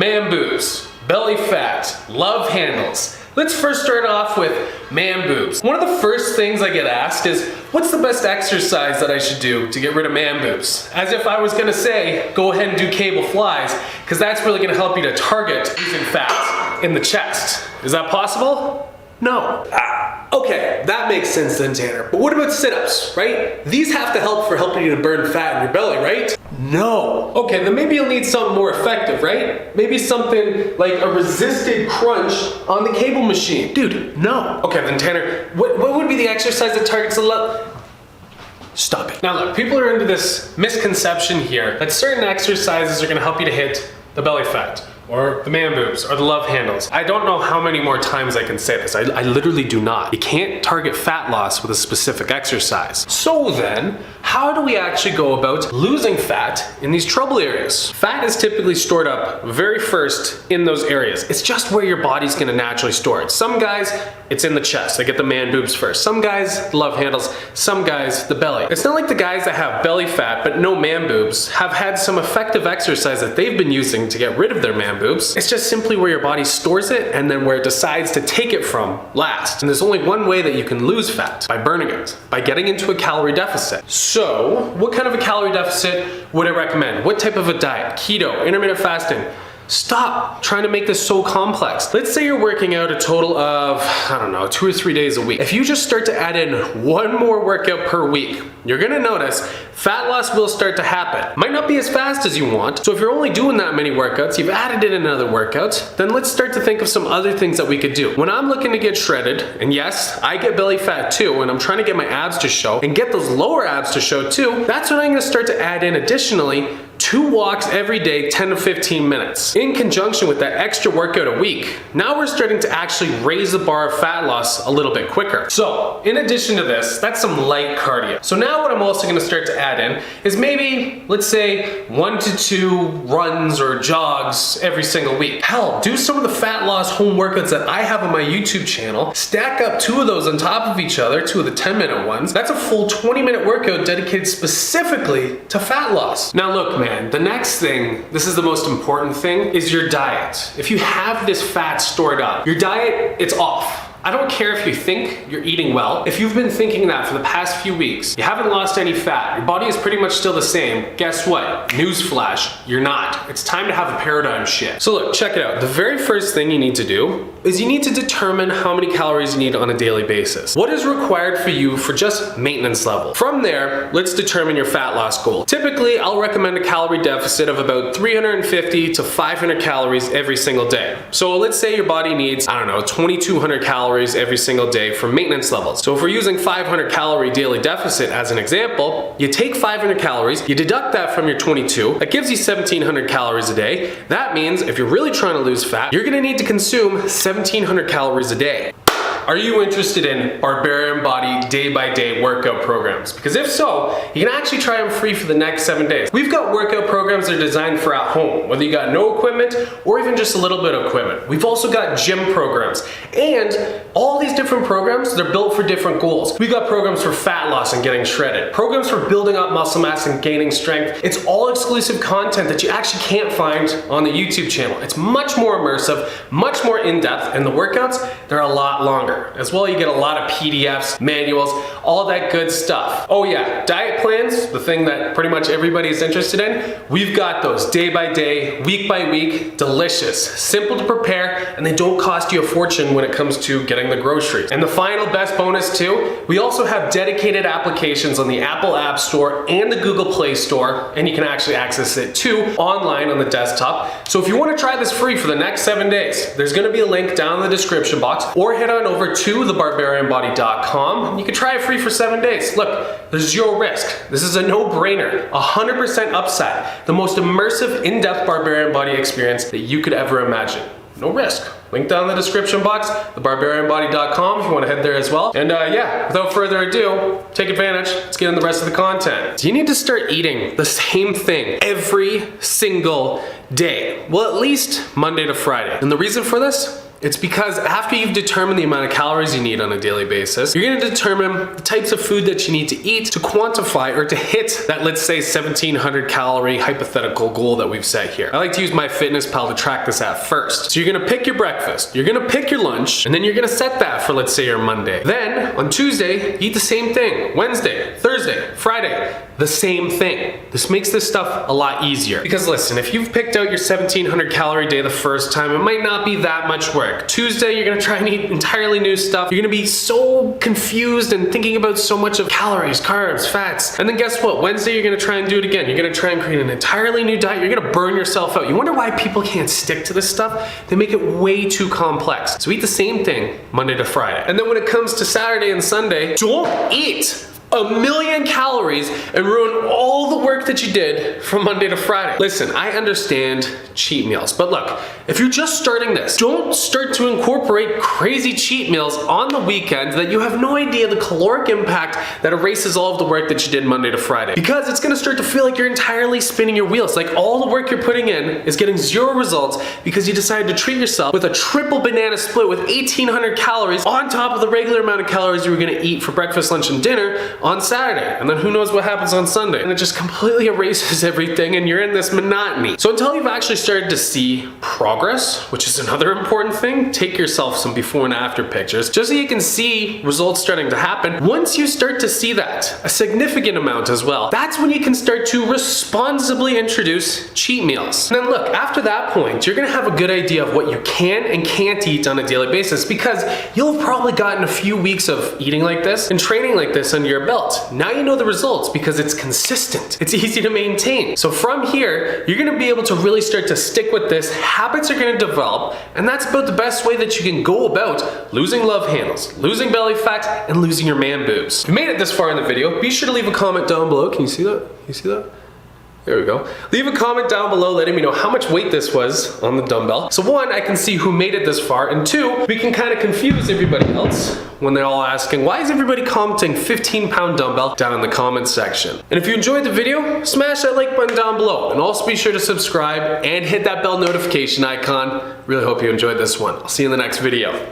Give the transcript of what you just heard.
Man boobs, belly fat, love handles. Let's first start off with man boobs. One of the first things I get asked is, what's the best exercise that I should do to get rid of man boobs? As if I was gonna say, go ahead and do cable flies, because that's really gonna help you to target losing fat in the chest. Is that possible? No. Okay, that makes sense then, Tanner. But what about sit-ups, right? These have to help for helping you to burn fat in your belly, right? No. Okay, then maybe you'll need something more effective, right? Maybe something like a resisted crunch on the cable machine. Dude, no. Okay, then Tanner, what would be the exercise that targets the Stop it. Now look, people are into this misconception here that certain exercises are gonna help you to hit the belly fat, or the man boobs, or the love handles. I don't know how many more times I can say this. I literally do not. You can't target fat loss with a specific exercise. So then, how do we actually go about losing fat in these trouble areas? Fat is typically stored up very first in those areas. It's just where your body's gonna naturally store it. Some guys, it's in the chest. They get the man boobs first. Some guys, love handles. Some guys, the belly. It's not like the guys that have belly fat but no man boobs have had some effective exercise that they've been using to get rid of their man boobs. It's just simply where your body stores it and then where it decides to take it from last. And there's only one way that you can lose fat: by burning it, by getting into a calorie deficit. So, what kind of a calorie deficit would I recommend? What type of a diet? Keto, intermittent fasting? Stop trying to make this so complex. Let's say you're working out a total of, I don't know, 2 or 3 days a week. If you just start to add in one more workout per week, you're gonna notice fat loss will start to happen. Might not be as fast as you want, so if you're only doing that many workouts, you've added in another workout, then let's start to think of some other things that we could do. When I'm looking to get shredded, and yes, I get belly fat too, and I'm trying to get my abs to show, and get those lower abs to show too, that's when I'm gonna start to add in additionally 2 walks every day, 10 to 15 minutes. In conjunction with that extra workout a week, now we're starting to actually raise the bar of fat loss a little bit quicker. So, in addition to this, that's some light cardio. So now what I'm also gonna start to add in is maybe, let's say, 1 to 2 runs or jogs every single week. Hell, do some of the fat loss home workouts that I have on my YouTube channel, stack up 2 of those on top of each other, 2 of the 10-minute ones. That's a full 20-minute workout dedicated specifically to fat loss. Now look, man, the next thing, this is the most important thing, is your diet. If you have this fat stored up, your diet, it's off. I don't care if you think you're eating well. If you've been thinking that for the past few weeks, you haven't lost any fat, your body is pretty much still the same, guess what? Newsflash, you're not. It's time to have a paradigm shift. So look, check it out. The very first thing you need to do is you need to determine how many calories you need on a daily basis. What is required for you for just maintenance level? From there, let's determine your fat loss goal. Typically, I'll recommend a calorie deficit of about 350 to 500 calories every single day. So let's say your body needs, I don't know, 2,200 calories every single day for maintenance levels. So if we're using 500 calorie daily deficit as an example, you take 500 calories, you deduct that from your 22, that gives you 1,700 calories a day. That means if you're really trying to lose fat, you're gonna need to consume 1,700 calories a day. Are you interested in Barbarian Body day-by-day workout programs? Because if so, you can actually try them free for the next 7 days. We've got workout programs that are designed for at home, whether you got no equipment or even just a little bit of equipment. We've also got gym programs. And all these different programs, they're built for different goals. We've got programs for fat loss and getting shredded, programs for building up muscle mass and gaining strength. It's all exclusive content that you actually can't find on the YouTube channel. It's much more immersive, much more in-depth, and the workouts, they're a lot longer. As well, you get a lot of PDFs, manuals, all that good stuff. Oh yeah, diet plans, the thing that pretty much everybody is interested in, we've got those day by day, week by week, delicious, simple to prepare, and they don't cost you a fortune when it comes to getting the groceries. And the final best bonus too, we also have dedicated applications on the Apple App Store and the Google Play Store, and you can actually access it too online on the desktop. So if you want to try this free for the next 7 days, there's going to be a link down in the description box, or head on over to thebarbarianbody.com. You can try it free for 7 days. Look, there's 0 risk. This is a no-brainer, 100% upside. The most immersive, in-depth Barbarian Body experience that you could ever imagine. No risk. Link down in the description box, thebarbarianbody.com if you want to head there as well. And yeah, without further ado, take advantage. Let's get into the rest of the content. Do you need to start eating the same thing every single day? Well, at least Monday to Friday. And the reason for this? It's because after you've determined the amount of calories you need on a daily basis, you're gonna determine the types of food that you need to eat to quantify or to hit that, let's say, 1700 calorie hypothetical goal that we've set here. I like to use MyFitnessPal to track this at first. So you're gonna pick your breakfast, you're gonna pick your lunch, and then you're gonna set that for, let's say, your Monday. Then on Tuesday, eat the same thing. Wednesday, Thursday, Friday, the same thing. This makes this stuff a lot easier. Because listen, if you've picked out your 1700 calorie day the first time, it might not be that much work. Tuesday, you're gonna try and eat entirely new stuff. You're gonna be so confused and thinking about so much of calories, carbs, fats. And then guess what? Wednesday, you're gonna try and do it again. You're gonna try and create an entirely new diet. You're gonna burn yourself out. You wonder why people can't stick to this stuff? They make it way too complex. So eat the same thing Monday to Friday. And then when it comes to Saturday and Sunday, don't eat 1,000,000 calories and ruin all the work that you did from Monday to Friday. Listen, I understand cheat meals, but look, if you're just starting this, don't start to incorporate crazy cheat meals on the weekend that you have no idea the caloric impact that erases all of the work that you did Monday to Friday. Because it's gonna start to feel like you're entirely spinning your wheels. Like all the work you're putting in is getting zero results because you decided to treat yourself with a triple banana split with 1,800 calories on top of the regular amount of calories you were gonna eat for breakfast, lunch, and dinner on Saturday. And then who knows what happens on Sunday. And it just completely erases everything and you're in this monotony. So until you've actually started to see progress, which is another important thing, take yourself some before and after pictures just so you can see results starting to happen. Once you start to see that, a significant amount as well, that's when you can start to responsibly introduce cheat meals. And then look, after that point, you're gonna have a good idea of what you can and can't eat on a daily basis because you'll have probably gotten a few weeks of eating like this and training like this under your belt. Now you know the results because it's consistent. It's easy to maintain. So from here, you're gonna be able to really start to stick with this. Habits are gonna develop, and that's about the best way that you can go about losing love handles, losing belly fat, and losing your man boobs. If you made it this far in the video, be sure to leave a comment down below. Can you see that? Can you see that? There we go. Leave a comment down below letting me know how much weight this was on the dumbbell. So one, I can see who made it this far, and two, we can kind of confuse everybody else when they're all asking, why is everybody commenting 15-pound dumbbell down in the comments section? And if you enjoyed the video, smash that like button down below, and also be sure to subscribe and hit that bell notification icon. Really hope you enjoyed this one. I'll see you in the next video.